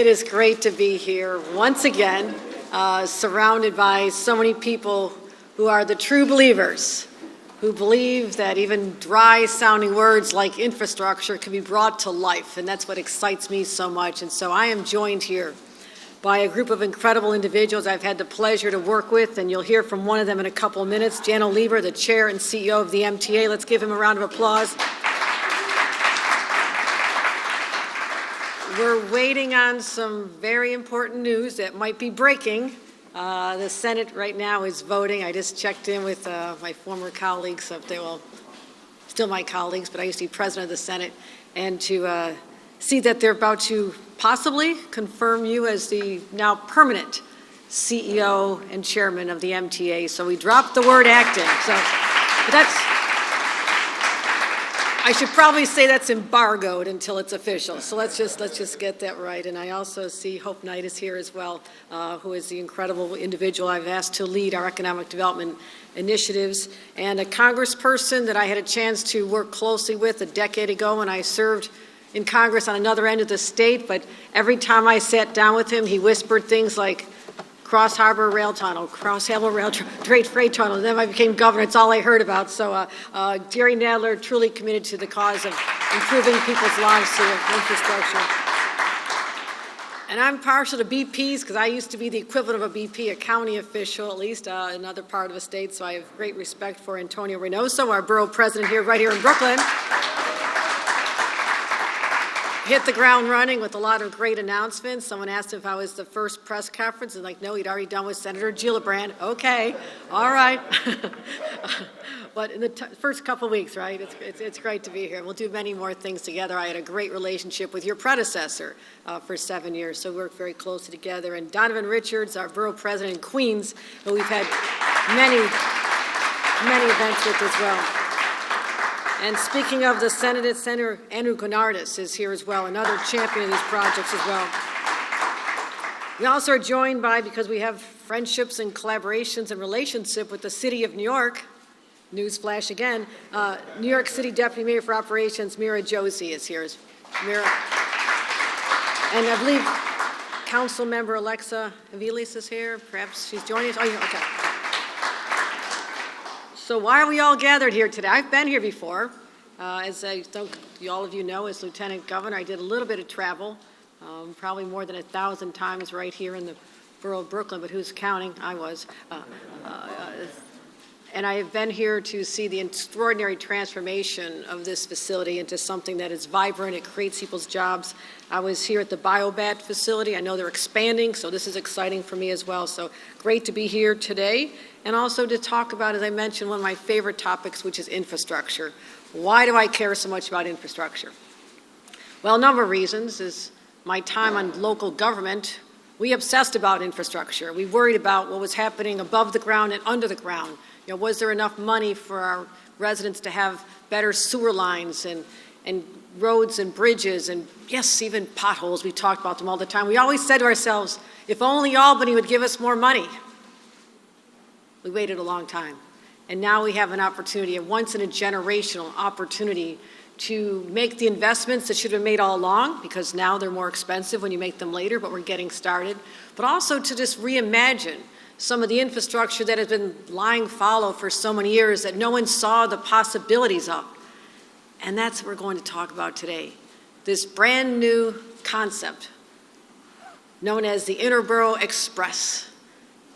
It is great to be here once again, surrounded by so many people who are the true believers, who believe that even dry-sounding words like infrastructure can be brought to life, and that's what excites me so much. And so I am joined here by a group of incredible individuals I've had the pleasure to work with, and you'll hear from one of them in a couple of minutes, Lieber, the Chair and CEO of the MTA. Let's give him a round of applause. We're waiting on some very important news that might be breaking. The Senate right now is voting. I just checked in with my former colleagues up there, well, still my colleagues, but I used to be president of the Senate, and to see that they're about to possibly confirm you as the now permanent CEO and chairman of the MTA. So we dropped the word acting. But that's, I should probably say that's embargoed until it's official. So let's just get that right. And I also see Hope Knight is here as well, who is the incredible individual I've asked to lead our economic development initiatives, and a congressperson that I had a chance to work closely with a decade ago when I served in Congress on another end of the state. But every time I sat down with him, he whispered things like Cross Harbor Rail Tunnel, Cross Harbor Rail Freight Tunnel. And then I became governor. It's all I heard about. So Jerry Nadler truly committed to the cause of improving people's lives through infrastructure. And I'm partial to BPs because I used to be the equivalent of a BP, a county official, at least another part of the state. So I have great respect for Antonio Reynoso, our borough president right here in Brooklyn. Hit the ground running with a lot of great announcements. Someone asked if I was the first press conference, and like, no, he'd already done with Senator Gillibrand. Okay, all right. But in the first couple weeks, right, it's great to be here. We'll do many more things together. I had a great relationship with your predecessor for 7 years, so we worked very closely together. And Donovan Richards, our borough president in Queens, who we've had many events with as well. And speaking of the Senate, Senator Andrew Gonardis is here as well, another champion of these projects as well. We also are joined by, because we have friendships and collaborations and relationship with the City of New York, newsflash again, New York City Deputy Mayor for Operations, Mira Josie is here. Mira. And I believe Council Member Alexa Aviles is here. Perhaps she's joining us. Oh, yeah, okay. So why are we all gathered here today? I've been here before. As I think all of you know, as Lieutenant Governor, I did a little bit of travel, probably more than 1,000 times right here in the borough of Brooklyn, but who's counting? I was. And I have been here to see the extraordinary transformation of this facility into something that is vibrant. It creates people's jobs. I was here at the Biobat facility. I know they're expanding, so this is exciting for me as well. So great to be here today, and also to talk about, as I mentioned, one of my favorite topics, which is infrastructure. Why do I care so much about infrastructure? Well, a number of reasons. Is my time on local government, we obsessed about infrastructure. We worried about what was happening above the ground and under the ground. You know, was there enough money for our residents to have better sewer lines and roads and bridges and, yes, even potholes? We talked about them all the time. We always said to ourselves, if only Albany would give us more money. We waited a long time. And now we have an opportunity, a once-in-a-generational opportunity, to make the investments that should have been made all along, because now they're more expensive when you make them later, but we're getting started. But also to just reimagine some of the infrastructure that has been lying fallow for so many years that no one saw the possibilities of. And that's what we're going to talk about today. This brand new concept known as the Interborough Express.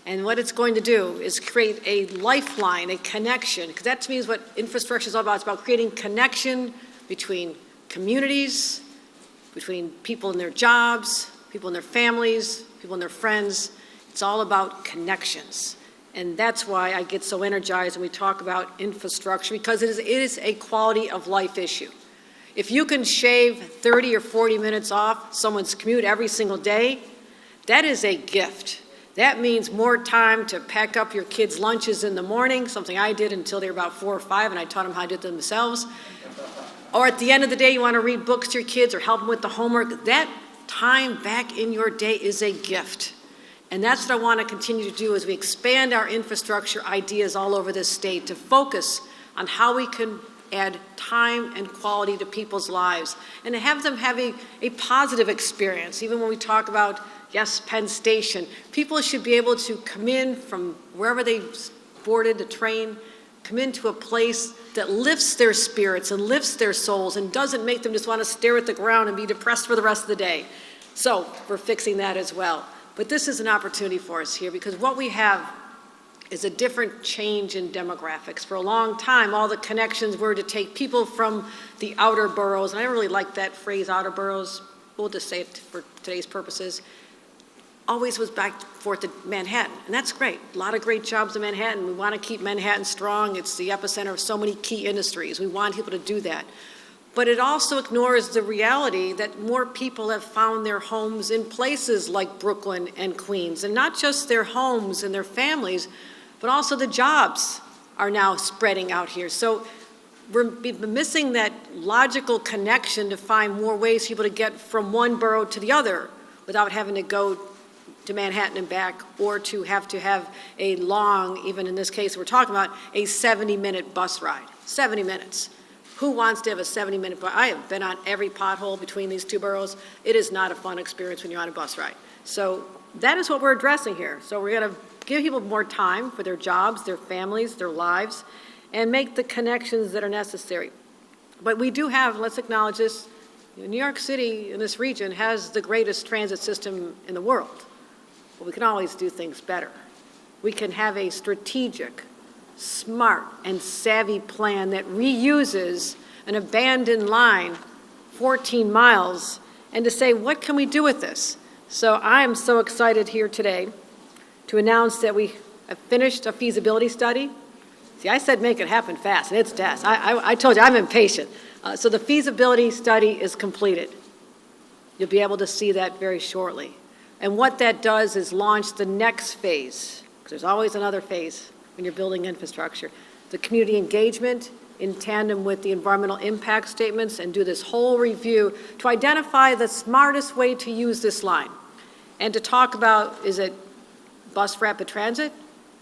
And what it's going to do is create a lifeline, a connection, because that to me is what infrastructure is all about. It's about creating connection between communities, between people and their jobs, people and their families, people and their friends. It's all about connections. And that's why I get so energized when we talk about infrastructure, because it is a quality of life issue. If you can shave 30 or 40 minutes off someone's commute every single day, that is a gift. That means more time to pack up your kids' lunches in the morning, something I did until they were about 4 or 5, and I taught them how to do it themselves. Or at the end of the day, you want to read books to your kids or help them with the homework. That time back in your day is a gift. And that's what I want to continue to do as we expand our infrastructure ideas all over this state, to focus on how we can add time and quality to people's lives and to have them have a positive experience. Even when we talk about, yes, Penn Station, people should be able to come in from wherever they boarded the train, come into a place that lifts their spirits and lifts their souls and doesn't make them just want to stare at the ground and be depressed for the rest of the day. So we're fixing that as well. But this is an opportunity for us here because what we have is a different change in demographics. For a long time, all the connections were to take people from the outer boroughs, and I don't really like that phrase, outer boroughs, we'll just say it for today's purposes, always was back and forth to Manhattan, and that's great. A lot of great jobs in Manhattan. We want to keep Manhattan strong. It's the epicenter of so many key industries. We want people to do that. But it also ignores the reality that more people have found their homes in places like Brooklyn and Queens, and not just their homes and their families, but also the jobs are now spreading out here. So we're missing that logical connection to find more ways for people to get from one borough to the other without having to go to Manhattan and back, or to have a long, even in this case we're talking about, a 70-minute bus ride. 70 minutes. Who wants to have a 70-minute bus? I have been on every pothole between these two boroughs. It is not a fun experience when you're on a bus ride. So that is what we're addressing here. So we're going to give people more time for their jobs, their families, their lives, and make the connections that are necessary. But we do have, let's acknowledge this, New York City in this region has the greatest transit system in the world. But we can always do things better. We can have a strategic, smart, and savvy plan that reuses an abandoned line 14 miles and to say, what can we do with this? So I am so excited here today to announce that we have finished a feasibility study. See, I said make it happen fast, and it's fast. I told you, I'm impatient. So the feasibility study is completed. You'll be able to see that very shortly. And what that does is launch the next phase, because there's always another phase when you're building infrastructure. The community engagement in tandem with the environmental impact statements, and do this whole review to identify the smartest way to use this line. And to talk about, is it bus rapid transit?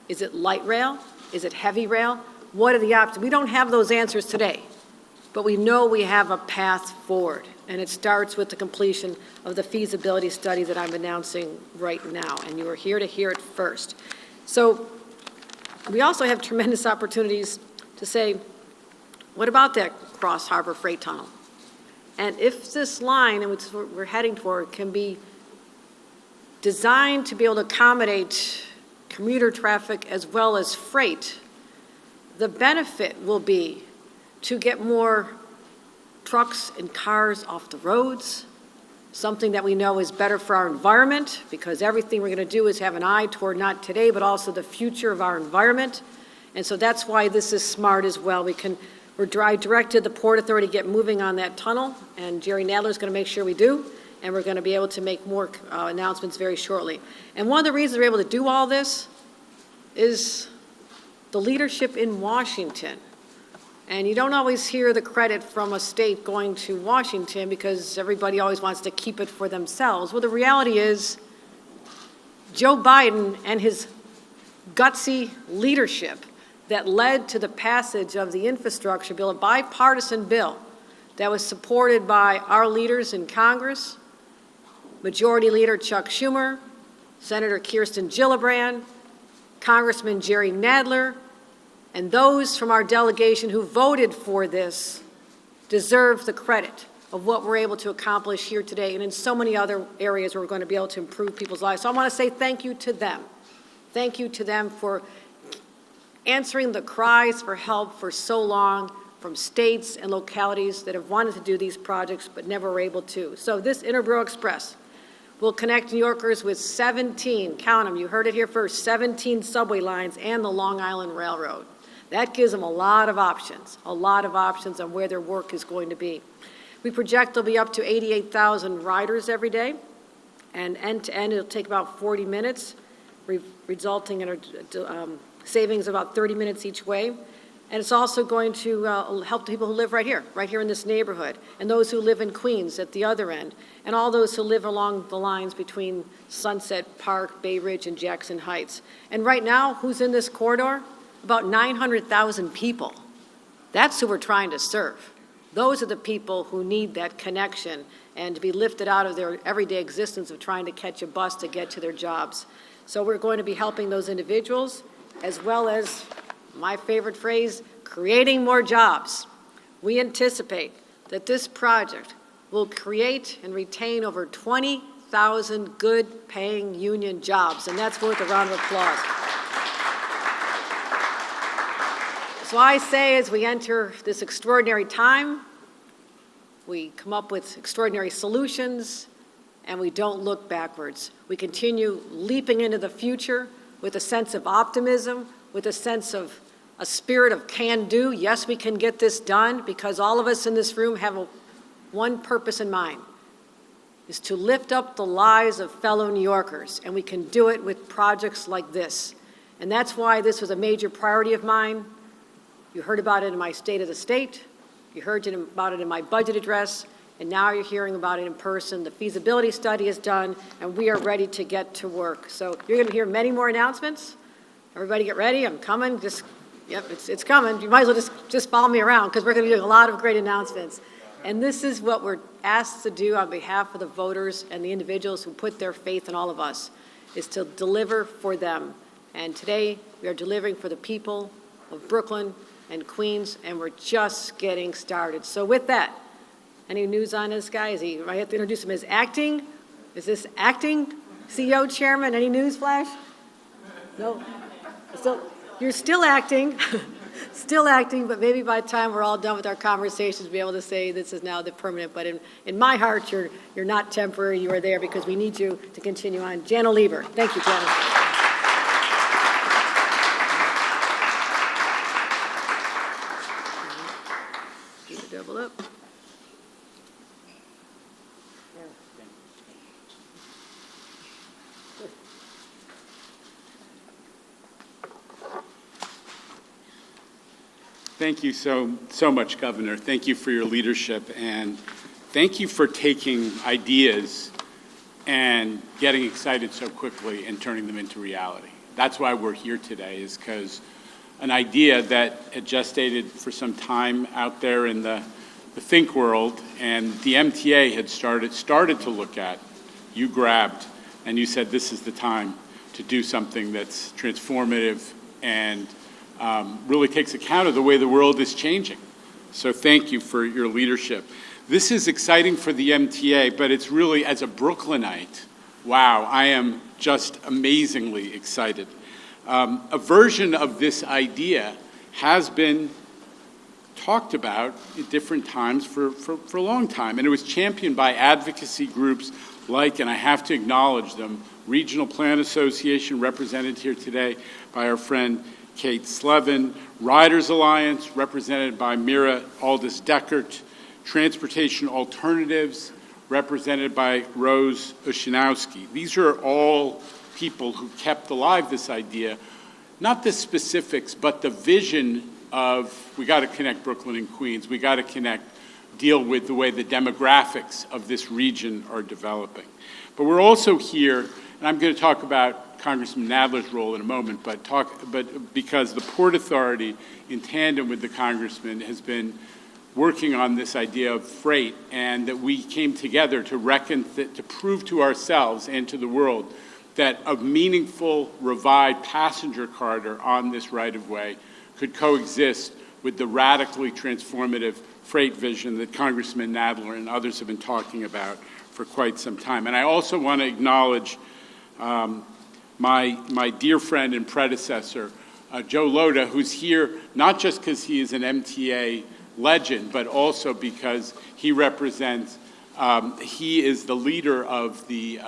Is it light rail? Is it heavy rail? What are the options? We don't have those answers today, but we know we have a path forward, and it starts with the completion of the feasibility study that I'm announcing right now, and you are here to hear it first. So we also have tremendous opportunities to say, what about that Cross Harbor Freight Tunnel? And if this line, and which we're heading toward, can be designed to be able to accommodate commuter traffic as well as freight, the benefit will be to get more trucks and cars off the roads, something that we know is better for our environment, because everything we're going to do is have an eye toward not today, but also the future of our environment. And so that's why this is smart as well. We're directed the Port Authority to get moving on that tunnel, and Jerry Nadler is going to make sure we do, and we're going to be able to make more announcements very shortly. And one of the reasons we're able to do all this is the leadership in Washington. And you don't always hear the credit from a state going to Washington because everybody always wants to keep it for themselves. Well, the reality is Joe Biden and his gutsy leadership that led to the passage of the infrastructure bill, a bipartisan bill that was supported by our leaders in Congress, Majority Leader Chuck Schumer, Senator Kirsten Gillibrand, Congressman Jerry Nadler, and those from our delegation who voted for this deserve the credit of what we're able to accomplish here today and in so many other areas where we're going to be able to improve people's lives. So I want to say thank you to them. Thank you to them for answering the cries for help for so long from states and localities that have wanted to do these projects but never were able to. So this Interborough Express will connect New Yorkers with 17, count them, you heard it here first, 17 subway lines and the Long Island Railroad. That gives them a lot of options on where their work is going to be. We project there'll be up to 88,000 riders every day, and end-to-end it'll take about 40 minutes, resulting in a savings of about 30 minutes each way. And it's also going to help the people who live right here in this neighborhood, and those who live in Queens at the other end, and all those who live along the lines between Sunset Park, Bay Ridge, and Jackson Heights. And right now, who's in this corridor? About 900,000 people. That's who we're trying to serve. Those are the people who need that connection and to be lifted out of their everyday existence of trying to catch a bus to get to their jobs. So we're going to be helping those individuals, as well as, my favorite phrase, creating more jobs. We anticipate that this project will create and retain over 20,000 good-paying union jobs, and that's worth a round of applause. So I say, as we enter this extraordinary time, we come up with extraordinary solutions, and we don't look backwards. We continue leaping into the future with a sense of optimism, with a sense of a spirit of can-do. Yes, we can get this done, because all of us in this room have one purpose in mind, is to lift up the lives of fellow New Yorkers, and we can do it with projects like this. And that's why this was a major priority of mine. You heard about it in my State of the State, you heard about it in my budget address, and now you're hearing about it in person. The feasibility study is done, and we are ready to get to work. So you're going to hear many more announcements. Everybody get ready. I'm coming. Yep, it's coming. You might as well just follow me around, because we're going to be doing a lot of great announcements. And this is what we're asked to do on behalf of the voters and the individuals who put their faith in all of us, is to deliver for them. And today, we are delivering for the people of Brooklyn and Queens, and we're just getting started. So with that, any news on this guy? I have to introduce him as acting? Is this acting CEO chairman? Any news flash? No? You're still acting, still acting, but maybe by the time we're all done with our conversations, we'll be able to say this is now the permanent. But in my heart, you're not temporary. You are there because we need you to continue on. Jana Lieber. Thank you, Jana. Keep it double up. Thank you so much, Governor. Thank you for your leadership, and thank you for taking ideas and getting excited so quickly and turning them into reality. That's why we're here today, is because an idea that had gestated for some time out there in the think world, and the MTA had started to look at, you grabbed, and you said this is the time to do something that's transformative and really takes account of the way the world is changing. So thank you for your leadership. This is exciting for the MTA, but it's really, as a Brooklynite, wow, I am just amazingly excited. A version of this idea has been talked about at different times for a long time, and it was championed by advocacy groups like, and I have to acknowledge them, Regional Plan Association, represented here today by our friend Kate Slevin, Riders Alliance, represented by Mira Aldis-Deckert, Transportation Alternatives, represented by Rose Ushinowski. These are all people who kept alive this idea, not the specifics, but the vision of, we got to connect Brooklyn and Queens, we got to deal with the way the demographics of this region are developing. But we're also here, and I'm going to talk about Congressman Nadler's role in a moment, but because the Port Authority, in tandem with the Congressman, has been working on this idea of freight, and that we came together to prove to ourselves and to the world that a meaningful, revived passenger corridor on this right-of-way could coexist with the radically transformative freight vision that Congressman Nadler and others have been talking about for quite some time. And I also want to acknowledge my dear friend and predecessor, Joe Loda, who's here not just because he is an MTA legend, but also because he represents, he is the leader of the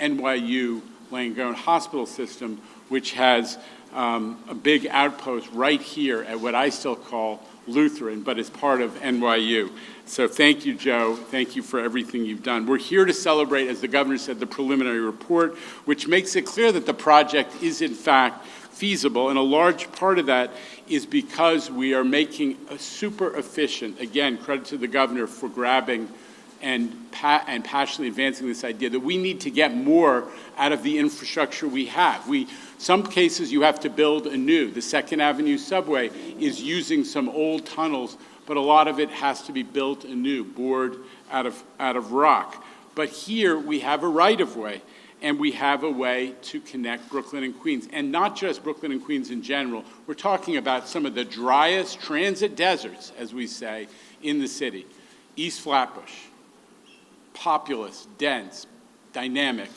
NYU Langone Hospital System, which has a big outpost right here at what I still call Lutheran, but is part of NYU. So thank you, Joe. Thank you for everything you've done. We're here to celebrate, as the governor said, the preliminary report, which makes it clear that the project is in fact feasible. And a large part of that is because we are making a super efficient, again, credit to the governor for grabbing and passionately advancing this idea that we need to get more out of the infrastructure we have. Some cases you have to build anew. The 2nd Avenue subway is using some old tunnels, but a lot of it has to be built anew, bored out of rock. But here we have a right-of-way, and we have a way to connect Brooklyn and Queens, and not just Brooklyn and Queens in general. We're talking about some of the driest transit deserts, as we say, in the city. East Flatbush, populous, dense, dynamic,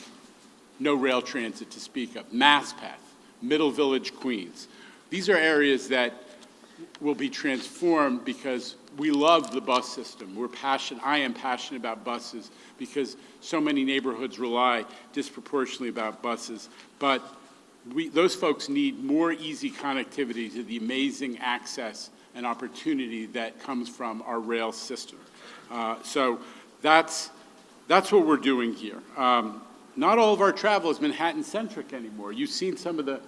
no rail transit to speak of. Masspath, Middle Village, Queens. These are areas that will be transformed because we love the bus system. I am passionate about buses because so many neighborhoods rely disproportionately about buses. But those folks need more easy connectivity to the amazing access and opportunity that comes from our rail system. So that's what we're doing here. Not all of our travel is Manhattan-centric anymore. You've seen some of the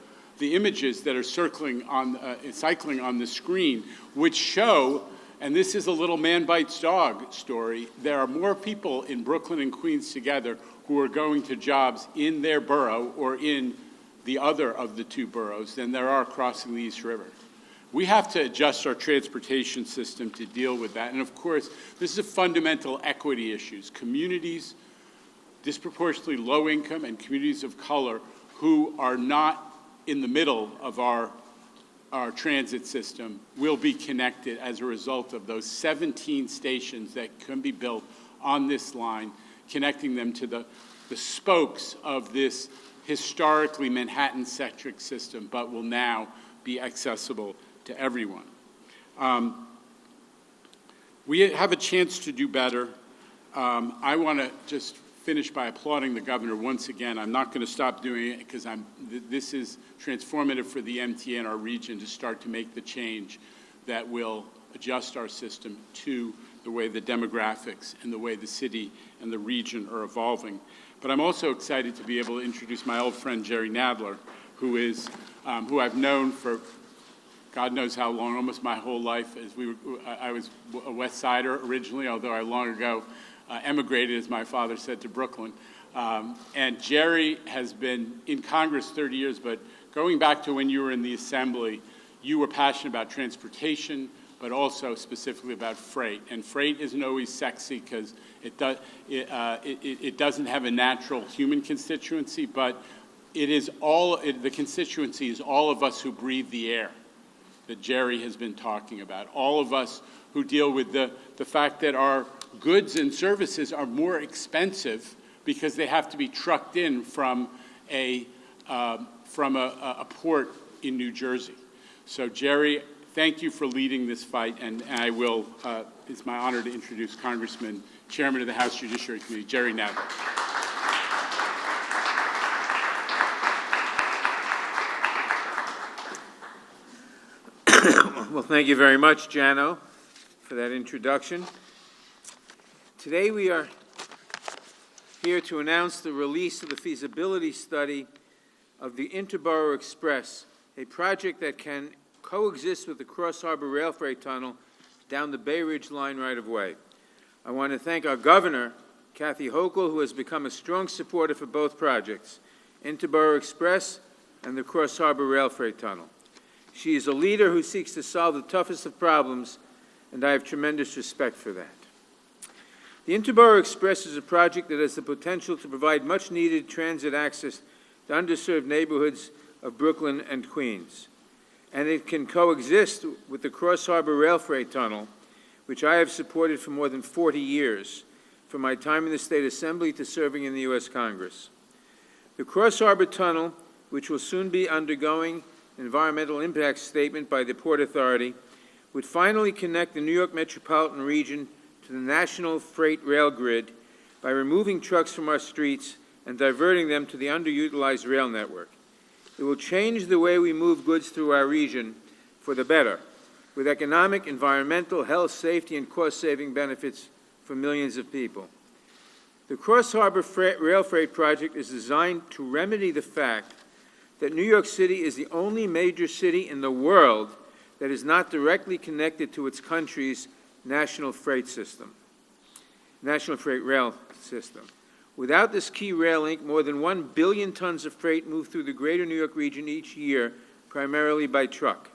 images that are cycling on the screen, which show, and this is a little man bites dog story, there are more people in Brooklyn and Queens together who are going to jobs in their borough or in the other of the 2 boroughs than there are crossing the East River. We have to adjust our transportation system to deal with that. And of course, this is a fundamental equity issues. Communities, disproportionately low income, and communities of color who are not in the middle of our transit system will be connected as a result of those 17 stations that can be built on this line, connecting them to the spokes of this historically Manhattan-centric system, but will now be accessible to everyone. We have a chance to do better. I want to just finish by applauding the governor once again. I'm not going to stop doing it because this is transformative for the MTA and our region to start to make the change that will adjust our system to the way the demographics and the way the city and the region are evolving. But I'm also excited to be able to introduce my old friend Jerry Nadler, who I've known for God knows how long, almost my whole life. I was a West Sider originally, although I long ago emigrated, as my father said, to Brooklyn. And Jerry has been in Congress 30 years, but going back to when you were in the Assembly, you were passionate about transportation, but also specifically about freight. And freight isn't always sexy because it doesn't have a natural human constituency, but the constituency is all of us who breathe the air that Jerry has been talking about. All of us who deal with the fact that our goods and services are more expensive because they have to be trucked in from a port in New Jersey. So Jerry, thank you for leading this fight, and it's my honor to introduce Congressman, Chairman of the House Judiciary Committee, Jerry Nadler. Well, thank you very much, Jano, for that introduction. Today we are here to announce the release of the feasibility study of the Interborough Express, a project that can coexist with the Cross Harbor Rail Freight Tunnel down the Bay Ridge Line right-of-way. I want to thank our governor, Kathy Hochul, who has become a strong supporter for both projects, Interborough Express and the Cross Harbor Rail Freight Tunnel. She is a leader who seeks to solve the toughest of problems, and I have tremendous respect for that. The Interborough Express is a project that has the potential to provide much-needed transit access to underserved neighborhoods of Brooklyn and Queens. And it can coexist with the Cross Harbor Rail Freight Tunnel, which I have supported for more than 40 years, from my time in the State Assembly to serving in the U.S. Congress. The Cross Harbor Tunnel, which will soon be undergoing environmental impact statement by the Port Authority, would finally connect the New York metropolitan region to the national freight rail grid by removing trucks from our streets and diverting them to the underutilized rail network. It will change the way we move goods through our region for the better, with economic, environmental, health, safety, and cost-saving benefits for millions of people. The Cross Harbor Rail Freight Project is designed to remedy the fact that New York City is the only major city in the world that is not directly connected to its country's national freight system. national freight rail system. Without this key rail link, more than 1 billion tons of freight move through the greater New York region each year, primarily by truck,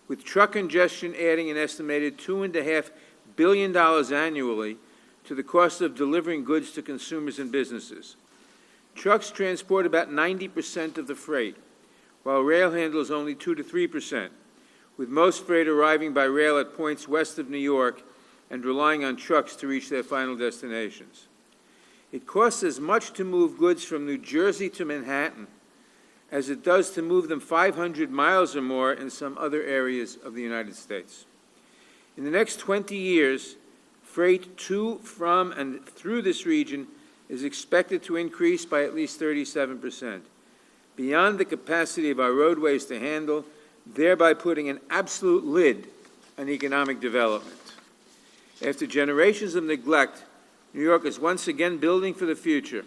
with truck congestion adding an estimated $2.5 billion annually to the cost of delivering goods to consumers and businesses. Trucks transport about 90% of the freight, while rail handles only 2 to 3%, with most freight arriving by rail at points west of New York and relying on trucks to reach their final destinations. It costs as much to move goods from New Jersey to Manhattan as it does to move them 500 miles or more in some other areas of the United States. In the next 20 years, freight to, from, and through this region is expected to increase by at least 37%, beyond the capacity of our roadways to handle, thereby putting an absolute lid on economic development. After generations of neglect, New York is once again building for the future,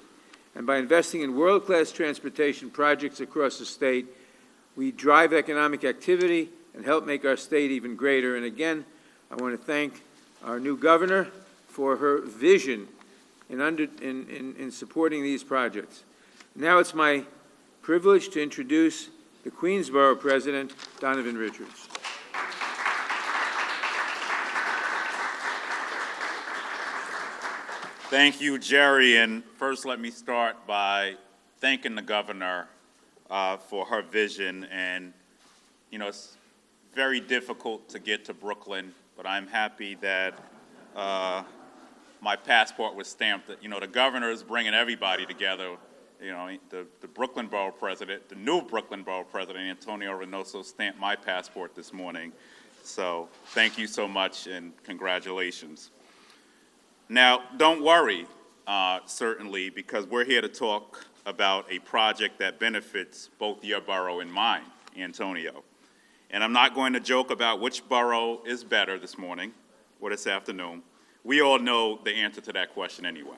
and by investing in world-class transportation projects across the state, we drive economic activity and help make our state even greater. And again, I want to thank our new governor for her vision in supporting these projects. Now it's my privilege to introduce the Queensborough President, Donovan Richards. Thank you, Jerry. And first, let me start by thanking the governor for her vision. And, you know, it's very difficult to get to Brooklyn, but I'm happy that my passport was stamped. You know, the governor is bringing everybody together. You know, the Brooklyn Borough President, the new Brooklyn Borough President, Antonio Reynoso, stamped my passport this morning. So thank you so much and congratulations. Now, don't worry, certainly, because we're here to talk about a project that benefits both your borough and mine, Antonio. And I'm not going to joke about which borough is better this morning or this afternoon. We all know the answer to that question anyway.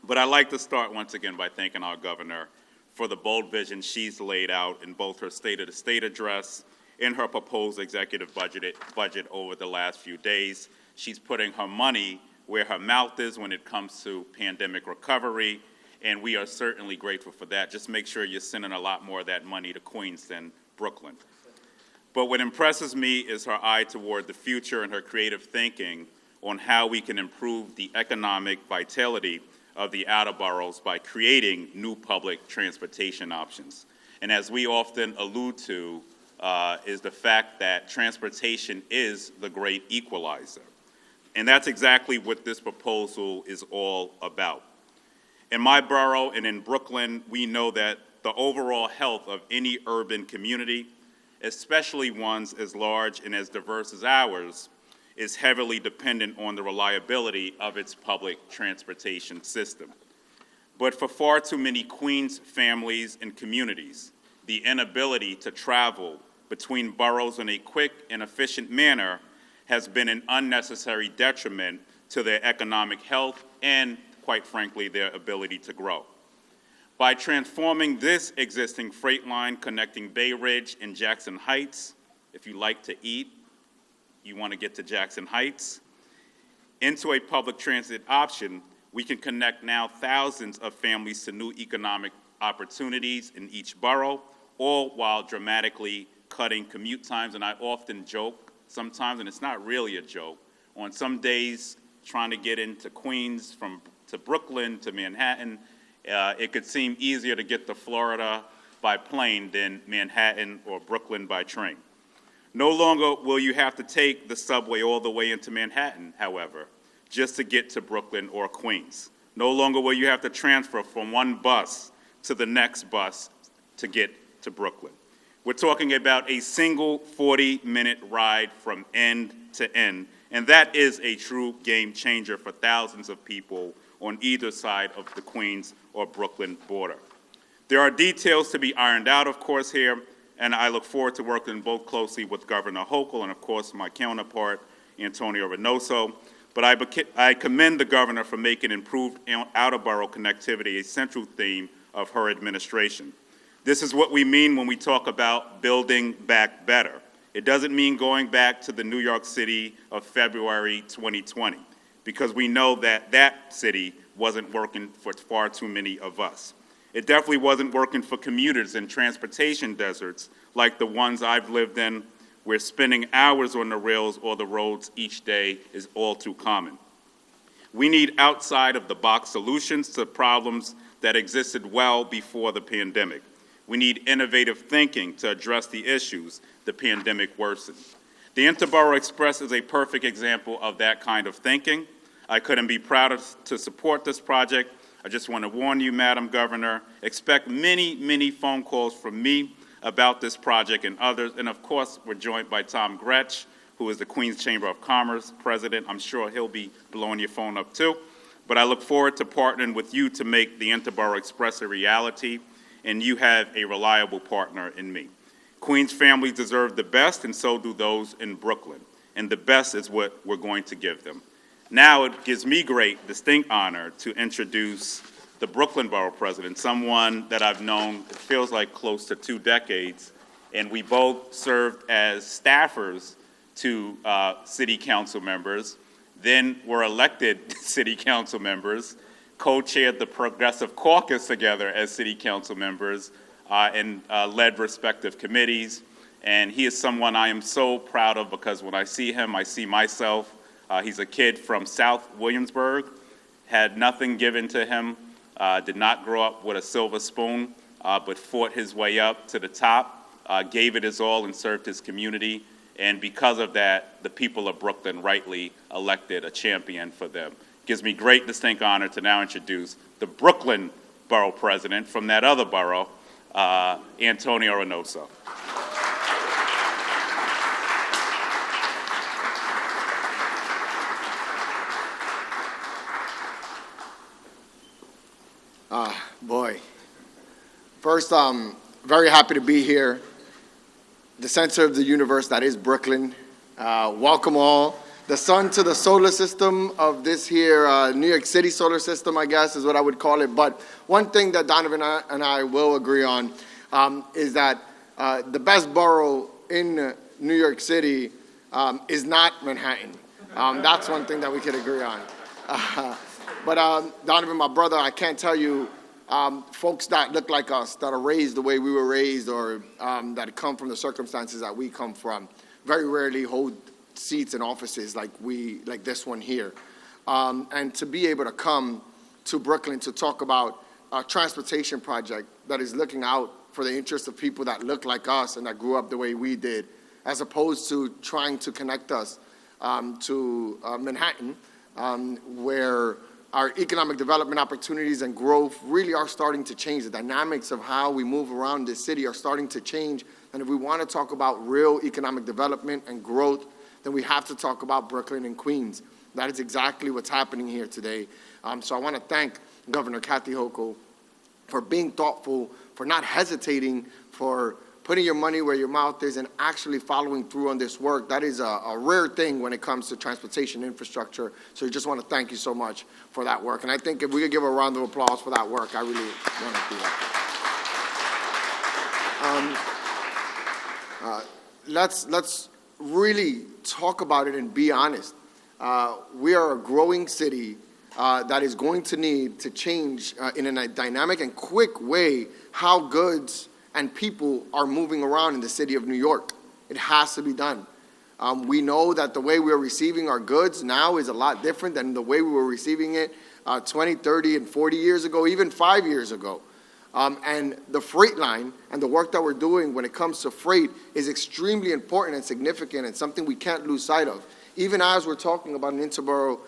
But I'd like to start once again by thanking our governor for the bold vision she's laid out in both her State of the State address and her proposed executive budget over the last few days. She's putting her money where her mouth is when it comes to pandemic recovery, and we are certainly grateful for that. Just make sure you're sending a lot more of that money to Queens than Brooklyn. But what impresses me is her eye toward the future and her creative thinking on how we can improve the economic vitality of the outer boroughs by creating new public transportation options. And as we often allude to, is the fact that transportation is the great equalizer. And that's exactly what this proposal is all about. In my borough and in Brooklyn, we know that the overall health of any urban community, especially ones as large and as diverse as ours, is heavily dependent on the reliability of its public transportation system. But for far too many Queens families and communities, the inability to travel between boroughs in a quick and efficient manner has been an unnecessary detriment to their economic health and, quite frankly, their ability to grow. By transforming this existing freight line connecting Bay Ridge and Jackson Heights, if you like to eat, you want to get to Jackson Heights, into a public transit option, we can connect now thousands of families to new economic opportunities in each borough, all while dramatically cutting commute times. And I often joke sometimes, and it's not really a joke, on some days trying to get into Queens to Brooklyn to Manhattan, it could seem easier to get to Florida by plane than Manhattan or Brooklyn by train. No longer will you have to take the subway all the way into Manhattan, however, just to get to Brooklyn or Queens. No longer will you have to transfer from one bus to the next bus to get to Brooklyn. We're talking about a single 40-minute ride from end to end, and that is a true game changer for thousands of people on either side of the Queens or Brooklyn border. There are details to be ironed out, of course, here, and I look forward to working both closely with Governor Hochul and, of course, my counterpart, Antonio Reynoso. But I commend the governor for making improved outer-borough connectivity a central theme of her administration. This is what we mean when we talk about building back better. It doesn't mean going back to the New York City of February 2020, because we know that that city wasn't working for far too many of us. It definitely wasn't working for commuters in transportation deserts like the ones I've lived in, where spending hours on the rails or the roads each day is all too common. We need outside-of-the-box solutions to problems that existed well before the pandemic. We need innovative thinking to address the issues the pandemic worsened. The Interborough Express is a perfect example of that kind of thinking. I couldn't be prouder to support this project. I just want to warn you, Madam Governor, expect many, many phone calls from me about this project and others. And of course, we're joined by Tom Gretsch, who is the Queens Chamber of Commerce president. I'm sure he'll be blowing your phone up too. But I look forward to partnering with you to make the Interborough Express a reality, and you have a reliable partner in me. Queens families deserve the best, and so do those in Brooklyn. And the best is what we're going to give them. Now it gives me great, distinct honor to introduce the Brooklyn Borough President, someone that I've known, it feels like close to 2 decades, and we both served as staffers to city council members, then were elected city council members, co-chaired the Progressive Caucus together as city council members, and led respective committees. And he is someone I am so proud of, because when I see him, I see myself. He's a kid from South Williamsburg, had nothing given to him, did not grow up with a silver spoon, but fought his way up to the top, gave it his all and served his community. And because of that, the people of Brooklyn rightly elected a champion for them. It gives me great distinct honor to now introduce the Brooklyn Borough President from that other borough, Antonio Reynoso. Boy. First, very happy to be here. The center of the universe that is Brooklyn. Welcome all. The sun to the solar system of this here New York City solar system, I guess, is what I would call it. But one thing that Donovan and I will agree on is that the best borough in New York City is not Manhattan. That's one thing that we could agree on. But Donovan, my brother, I can't tell you, folks that look like us, that are raised the way we were raised, or that come from the circumstances that we come from, very rarely hold seats in offices like this one here. And to be able to come to Brooklyn to talk about a transportation project that is looking out for the interests of people that look like us and that grew up the way we did, as opposed to trying to connect us to Manhattan, where our economic development opportunities and growth really are starting to change. The dynamics of how we move around this city are starting to change. And if we want to talk about real economic development and growth, then we have to talk about Brooklyn and Queens. That is exactly what's happening here today. So I want to thank Governor Kathy Hochul for being thoughtful, for not hesitating, for putting your money where your mouth is and actually following through on this work. That is a rare thing when it comes to transportation infrastructure. So I just want to thank you so much for that work. And I think if we could give a round of applause for that work, I really want to do that. Let's really talk about it and be honest. We are a growing city that is going to need to change in a dynamic and quick way how goods and people are moving around in the city of New York. It has to be done. We know that the way we're receiving our goods now is a lot different than the way we were receiving it 20, 30, and 40 years ago, even 5 years ago. And the freight line and the work that we're doing when it comes to freight is extremely important and significant and something we can't lose sight of. Even as we're talking about an Interborough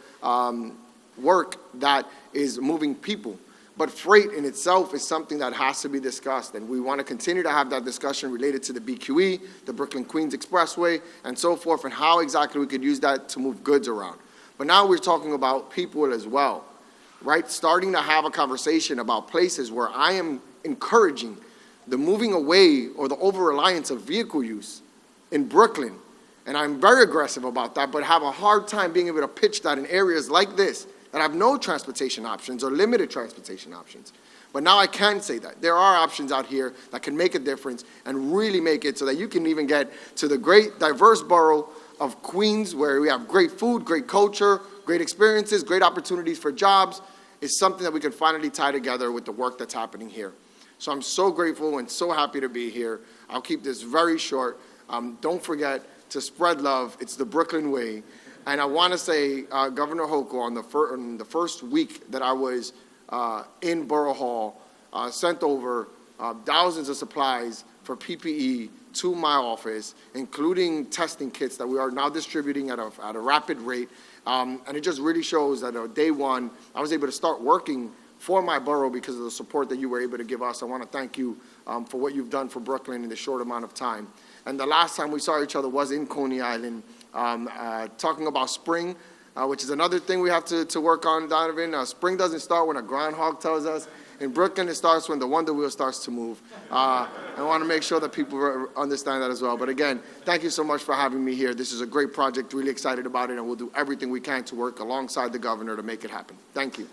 work that is moving people. But freight in itself is something that has to be discussed, and we want to continue to have that discussion related to the BQE, the Brooklyn-Queens Expressway, and so forth, and how exactly we could use that to move goods around. But now we're talking about people as well, right? Starting to have a conversation about places where I am encouraging the moving away or the over-reliance of vehicle use in Brooklyn, and I'm very aggressive about that, but have a hard time being able to pitch that in areas like this that have no transportation options or limited transportation options. But now I can say that. There are options out here that can make a difference and really make it so that you can even get to the great diverse borough of Queens, where we have great food, great culture, great experiences, great opportunities for jobs is something that we can finally tie together with the work that's happening here. So I'm so grateful and so happy to be here. I'll keep this very short. Don't forget to spread love. It's the Brooklyn way. And I want to say, Governor Hochul, on the first week that I was in Borough Hall, sent over thousands of supplies for PPE to my office, including testing kits that we are now distributing at a rapid rate. And it just really shows that day one, I was able to start working for my borough because of the support that you were able to give us. I want to thank you for what you've done for Brooklyn in this short amount of time. And the last time we saw each other was in Coney Island, talking about spring, which is another thing we have to work on, Donovan. Spring doesn't start when a groundhog tells us. In Brooklyn, it starts when the Wonder Wheel starts to move. I want to make sure that people understand that as well. But again, thank you so much for having me here. This is a great project, really excited about it, and we'll do everything we can to work alongside the governor to make it happen. Thank you.